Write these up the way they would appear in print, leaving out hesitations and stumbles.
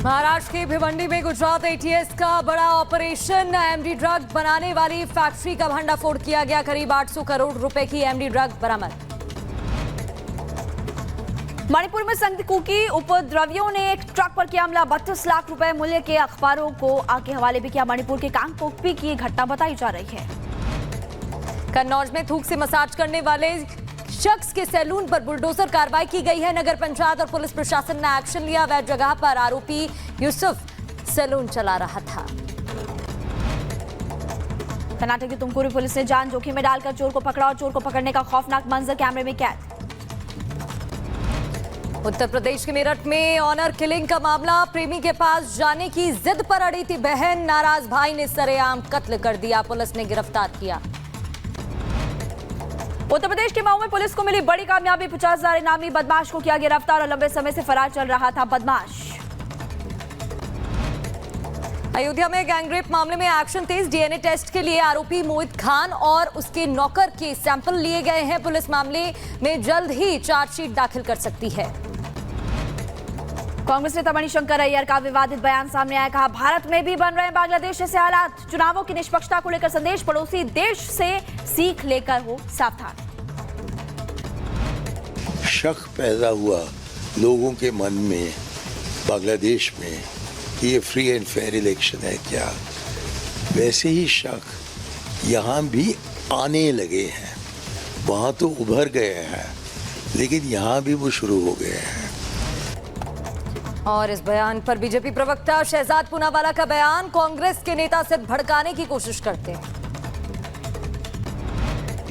महाराष्ट्र के भिवंडी में गुजरात एटीएस का बड़ा ऑपरेशन। एमडी ड्रग बनाने वाली फैक्ट्री का भंडाफोड़ किया गया। करीब 800 करोड़ रुपए की एमडी ड्रग बरामद। मणिपुर में संदिग्ध उपद्रवियों ने एक ट्रक पर किया हमला। 32 लाख रुपए मूल्य के अखबारों को आग के हवाले भी किया। मणिपुर के कांगपोकपी की घटना बताई जा रही है। कन्नौज में थूक से मसाज करने वाले शख्स के सैलून पर बुलडोजर कार्रवाई की गई है। नगर पंचायत और पुलिस प्रशासन ने एक्शन लिया। वह जगह पर आरोपी यूसुफ सैलून चला रहा था। कर्नाटक की तुमकुरू पुलिस ने जान जोखिम में डालकर चोर को पकड़ा और चोर को पकड़ने का खौफनाक मंजर कैमरे में कैद। उत्तर प्रदेश के मेरठ में ऑनर किलिंग का मामला। प्रेमी के पास जाने की जिद पर अड़ी थी बहन। नाराज भाई ने सरेआम कत्ल कर दिया। पुलिस ने गिरफ्तार किया। उत्तर प्रदेश के मऊ में पुलिस को मिली बड़ी कामयाबी। 50,000 इनामी बदमाश को किया गिरफ्तार और लंबे समय से फरार चल रहा था बदमाश। अयोध्या में गैंगरेप मामले में एक्शन तेज। डीएनए टेस्ट के लिए आरोपी मोहित खान और उसके नौकर के सैंपल लिए गए हैं। पुलिस मामले में जल्द ही चार्जशीट दाखिल कर सकती है। कांग्रेस नेता मणिशंकर अय्यर का विवादित बयान सामने आया। कहा, भारत में भी बन रहे हैं बांग्लादेश जैसे हालात। चुनावों की निष्पक्षता को लेकर संदेश। पड़ोसी देश से सीख लेकर हो सावधान। शक पैदा हुआ लोगों के मन में बांग्लादेश में कि ये फ्री एंड फेयर इलेक्शन है क्या, वैसे ही शक यहाँ भी आने लगे हैं। वहाँ तो उभर गए हैं लेकिन यहाँ भी वो शुरू हो गए हैं। और इस बयान पर बीजेपी प्रवक्ता शहजाद पूनावाला का बयान। कांग्रेस के नेता सिर्फ भड़काने की कोशिश करते हैं।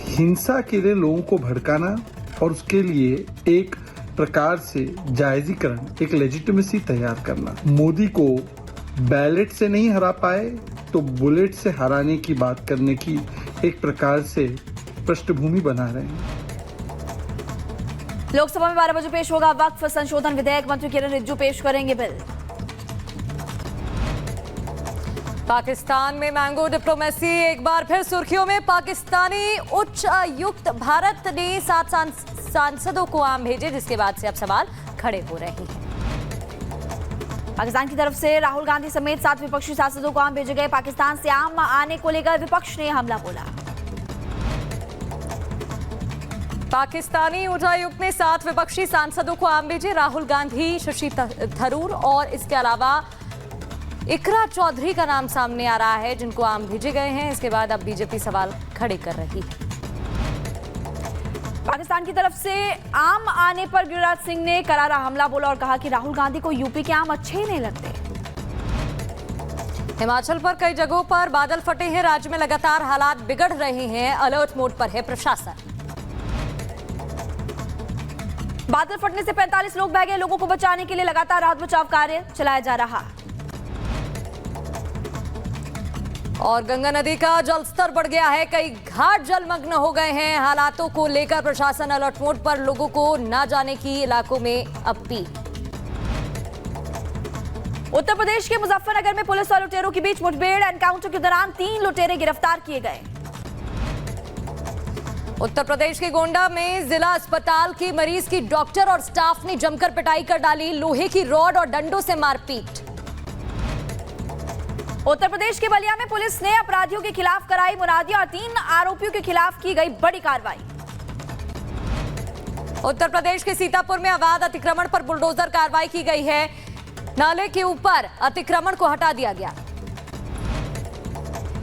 हिंसा के लिए लोगों को भड़काना और उसके लिए एक प्रकार से जायजीकरण, एक लेजिटिमेसी तैयार करना। मोदी को बैलेट से नहीं हरा पाए तो बुलेट से हराने की बात करने की एक प्रकार से पृष्ठभूमि बना रहे हैं। लोकसभा में 12 बजे पेश होगा वक्फ संशोधन विधेयक। मंत्री किरण रिजिजू पेश करेंगे बिल। पाकिस्तान में मैंगो डिप्लोमेसी एक बार फिर सुर्खियों में। पाकिस्तानी उच्चायुक्त भारत ने 7 सांसदों को आम भेजे, जिसके बाद से अब सवाल खड़े हो रहे हैं। पाकिस्तान की तरफ से राहुल गांधी समेत 7 विपक्षी सांसदों को आम भेजे गए। पाकिस्तान से आम आने को लेकर विपक्ष ने हमला बोला। पाकिस्तानी उच्चायुक्त ने 7 विपक्षी सांसदों को आम भेजे। राहुल गांधी, शशि थरूर और इसके अलावा इकरा चौधरी का नाम सामने आ रहा है, जिनको आम भेजे गए हैं। इसके बाद अब बीजेपी सवाल खड़े कर रही है। पाकिस्तान की तरफ से आम आने पर गिरिराज सिंह ने करारा हमला बोला और कहा कि राहुल गांधी को यूपी के आम अच्छे नहीं लगते। हिमाचल पर कई जगहों पर बादल फटे हैं। राज्य में लगातार हालात बिगड़ रहे हैं। अलर्ट मोड पर है प्रशासन। बादल फटने से 45 लोग बह गए। लोगों को बचाने के लिए लगातार राहत बचाव कार्य चलाया जा रहा। और गंगा नदी का जलस्तर बढ़ गया है। कई घाट जलमग्न हो गए हैं। हालातों को लेकर प्रशासन अलर्ट मोड पर। लोगों को न जाने की इलाकों में अपील। उत्तर प्रदेश के मुजफ्फरनगर में पुलिस और लुटेरों के बीच मुठभेड़। एनकाउंटर के दौरान 3 लुटेरे गिरफ्तार किए गए। उत्तर प्रदेश के गोंडा में जिला अस्पताल के मरीज की डॉक्टर और स्टाफ ने जमकर पिटाई कर डाली। लोहे की रॉड और डंडों से मारपीट। उत्तर प्रदेश के बलिया में पुलिस ने अपराधियों के खिलाफ कराई मुनादी और 3 आरोपियों के खिलाफ की गई बड़ी कार्रवाई। उत्तर प्रदेश के सीतापुर में अवैध अतिक्रमण पर बुलडोजर कार्रवाई की गई है। नाले के ऊपर अतिक्रमण को हटा दिया गया।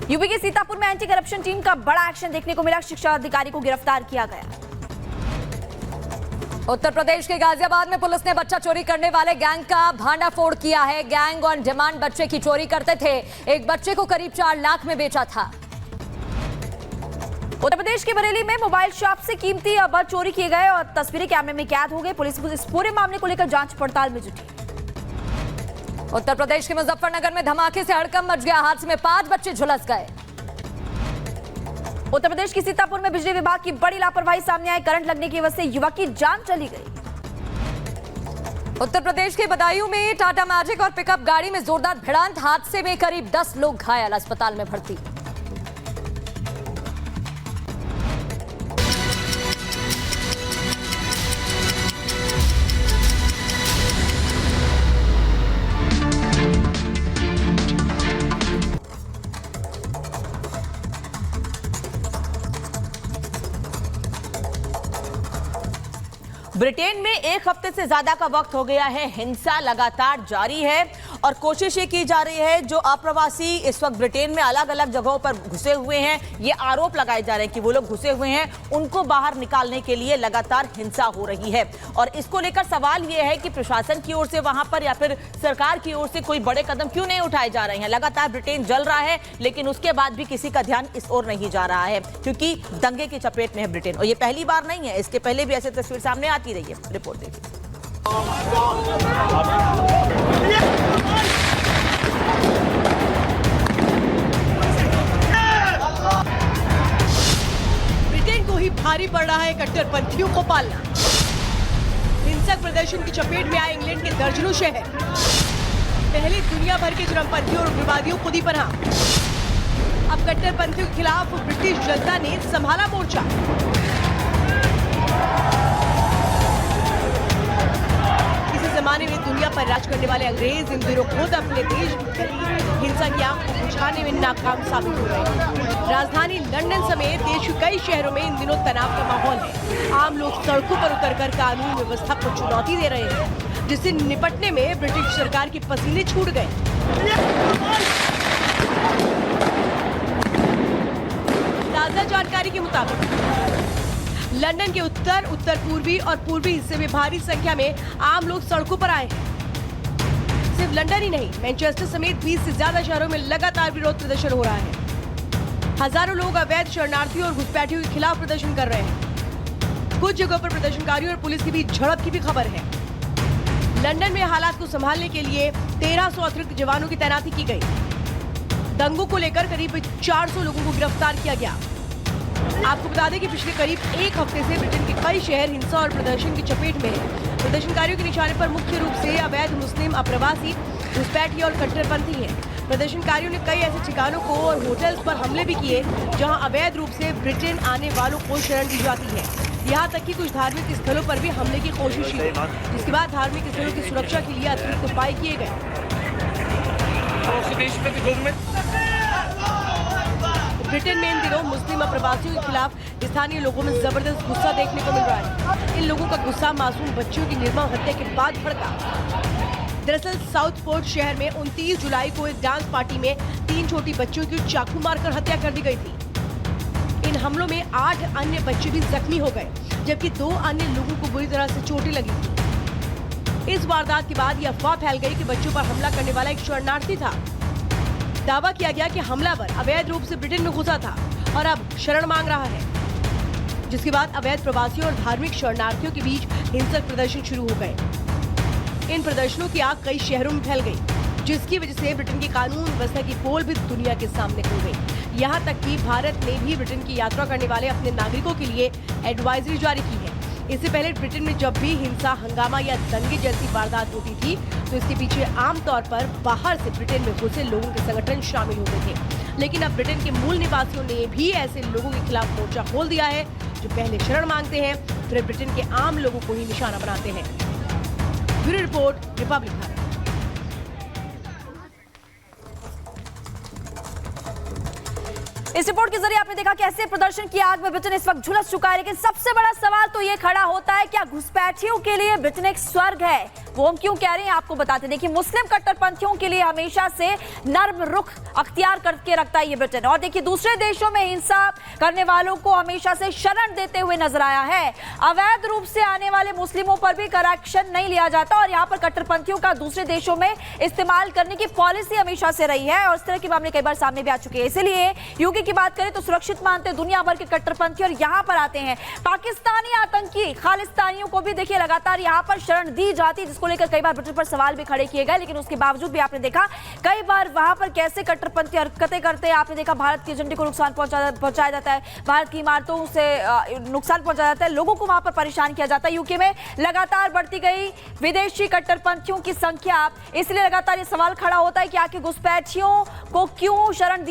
यूपी के सीतापुर में एंटी करप्शन टीम का बड़ा एक्शन देखने को मिला। शिक्षा अधिकारी को गिरफ्तार किया गया। उत्तर प्रदेश के गाजियाबाद में पुलिस ने बच्चा चोरी करने वाले गैंग का भांडाफोड़ किया है। गैंग ऑन डिमांड बच्चे की चोरी करते थे। एक बच्चे को करीब 4 लाख में बेचा था। उत्तर प्रदेश के बरेली में मोबाइल शॉप से कीमती अबर चोरी किए गए और तस्वीरें कैमरे में कैद हो गई। पुलिस इस पूरे मामले को लेकर जांच पड़ताल में जुटी। उत्तर प्रदेश के मुजफ्फरनगर में धमाके से हड़कंप मच गया। हादसे में 5 बच्चे झुलस गए। उत्तर प्रदेश की सीतापुर में बिजली विभाग की बड़ी लापरवाही सामने आई। करंट लगने की वजह से युवक की जान चली गई। उत्तर प्रदेश के बदायूं में टाटा मैजिक और पिकअप गाड़ी में जोरदार भिड़ंत। हादसे में करीब 10 लोग घायल, अस्पताल में भर्ती। ब्रिटेन में एक हफ्ते से ज्यादा का वक्त हो गया है, हिंसा लगातार जारी है और कोशिश ये की जा रही है जो अप्रवासी इस वक्त ब्रिटेन में अलग अलग जगहों पर घुसे हुए हैं, ये आरोप लगाए जा रहे हैं कि वो लोग घुसे हुए हैं, उनको बाहर निकालने के लिए लगातार हिंसा हो रही है। और इसको लेकर सवाल ये है कि प्रशासन की ओर से वहां पर या फिर सरकार की ओर से कोई बड़े कदम क्यों नहीं उठाए जा रहे हैं। लगातार ब्रिटेन जल रहा है लेकिन उसके बाद भी किसी का ध्यान इस ओर नहीं जा रहा है क्योंकि दंगे की चपेट में है ब्रिटेन। और ये पहली बार नहीं है, इसके पहले भी ऐसी तस्वीर सामने आती रही है। रिपोर्ट देखिए। ब्रिटेन को ही भारी पड़ रहा है कट्टरपंथियों को पालना। हिंसक प्रदर्शन की चपेट में आए इंग्लैंड के दर्जनों शहर, पहले दुनिया भर के चरमपंथियों और उग्रवादियों को दी पनाह। अब कट्टरपंथियों के खिलाफ ब्रिटिश जनता ने संभाला मोर्चा। किसी जमाने में दुनिया पर राज करने वाले अंग्रेज इन दिनों खुद अपने देश हिंसा की आग को बुझाने में नाकाम साबित हो रहे हैं। राजधानी लंदन समेत देश के कई शहरों में इन दिनों तनाव का माहौल है। आम लोग सड़कों पर उतरकर कानून व्यवस्था को चुनौती दे रहे हैं, जिससे निपटने में ब्रिटिश सरकार के पसीने छूट गए। ताजा जानकारी के मुताबिक लंदन के उत्तर, उत्तर पूर्वी और पूर्वी हिस्से में भारी संख्या में आम लोग सड़कों पर आए हैं। सिर्फ लंदन ही नहीं, मैनचेस्टर समेत 20 से ज्यादा शहरों में लगातार विरोध प्रदर्शन हो रहा है। हजारों लोग अवैध शरणार्थियों और घुसपैठियों के खिलाफ प्रदर्शन कर रहे हैं। कुछ जगहों पर प्रदर्शनकारियों और पुलिस के बीच झड़प की भी खबर है। लंदन में हालात को संभालने के लिए 1300 अतिरिक्त जवानों की तैनाती की गई। दंगों को लेकर करीब 400 लोगों को गिरफ्तार किया गया। आपको बता दें कि पिछले करीब एक हफ्ते से ब्रिटेन के कई शहर हिंसा और प्रदर्शन की चपेट में हैं। प्रदर्शनकारियों के निशाने पर मुख्य रूप से अवैध मुस्लिम अप्रवासी, घुसपैठी और कट्टरपंथी हैं। प्रदर्शनकारियों ने कई ऐसे ठिकानों को और होटल्स पर हमले भी किए जहां अवैध रूप से ब्रिटेन आने वालों को शरण दी जाती है। यहाँ तक कि कुछ धार्मिक स्थलों पर भी हमले की कोशिश की, जिसके बाद धार्मिक स्थलों की सुरक्षा के लिए अतिरिक्त उपाय किए गए। ब्रिटेन में इन दिनों मुस्लिम अप्रवासियों के खिलाफ स्थानीय लोगों में जबरदस्त गुस्सा देखने को मिल रहा है। इन लोगों का गुस्सा मासूम बच्चियों की निर्मम हत्या के बाद भड़का। दरअसल साउथपोर्ट शहर में 29 जुलाई को एक डांस पार्टी में 3 छोटी बच्चियों की चाकू मारकर हत्या कर दी गई थी। इन हमलों में 8 अन्य बच्चे भी जख्मी हो गए, जबकि 2 अन्य लोगों को बुरी तरह से चोटें लगी थी। इस वारदात के बाद यह अफवाह फैल गई कि बच्चों पर हमला करने वाला एक शरणार्थी था। दावा किया गया कि हमलावर अवैध रूप से ब्रिटेन में घुसा था और अब शरण मांग रहा है, जिसके बाद अवैध प्रवासियों और धार्मिक शरणार्थियों के बीच हिंसक प्रदर्शन शुरू हो गए। इन प्रदर्शनों की आग कई शहरों में फैल गई, जिसकी वजह से ब्रिटेन की कानून व्यवस्था की पोल भी दुनिया के सामने खुल गई। यहाँ तक कि भारत ने भी ब्रिटेन की यात्रा करने वाले अपने नागरिकों के लिए एडवाइजरी जारी की है। इससे पहले ब्रिटेन में जब भी हिंसा, हंगामा या दंगे जैसी वारदात होती थी तो इसके पीछे आमतौर पर बाहर से ब्रिटेन में घुसे लोगों के संगठन शामिल होते थे। लेकिन अब ब्रिटेन के मूल निवासियों ने भी ऐसे लोगों के खिलाफ मोर्चा खोल दिया है जो पहले शरण मांगते हैं, फिर ब्रिटेन के आम लोगों को ही निशाना बनाते हैं। Bureau report, Republic Bharat. इस रिपोर्ट के जरिए आपने देखा कैसे प्रदर्शन की आग में ब्रिटेन इस वक्त झुलस चुका है। लेकिन सबसे बड़ा सवाल तो ये खड़ा होता है, क्या घुसपैठियों के लिए ब्रिटेन एक स्वर्ग है? वो हम क्यों कह रहे हैं आपको बताते। देखिए, मुस्लिम कट्टरपंथियों के लिए हमेशा से नर्म रुख अख्तियार करके रखता है ये ब्रिटेन। और देखिए, दूसरे देशों में हिंसा करने वालों को हमेशा से शरण देते हुए नजर आया है। अवैध रूप से आने वाले मुस्लिमों पर भी करेक्शन नहीं लिया जाता और यहाँ पर कट्टरपंथियों का दूसरे देशों में इस्तेमाल करने की पॉलिसी हमेशा से रही है और इस तरह के मामले कई बार सामने भी आ चुके हैं। इसलिए यूके की बात करें तो सुरक्षित मानते दुनिया भर के कट्टरपंथी और यहाँ पर आते हैं। पाकिस्तानी आतंकी खालिस्तानियों को भी देखिए लगातार यहाँ पर शरण दी जाती है, जिसको लेकर कई बार ब्रिटेन पर सवाल भी खड़े किए गए। लेकिन उसके बावजूद भी आपने देखा कई बार वहां पर कैसे कट्टरपंथी हरकतें करते हैं। आपने देखा भारत के एजेंडे को नुकसान पहुंचाया जाता है, भारत की इमारतों से नुकसान पहुंचाया जाता है, लोगों को वहां पर परेशान किया जाता है। यूके में लगातार बढ़ती गई विदेशी कट्टरपंथियों की संख्या, इसलिए लगातार ये सवाल खड़ा होता है कि आखिर घुसपैठियों को क्यों शरण दी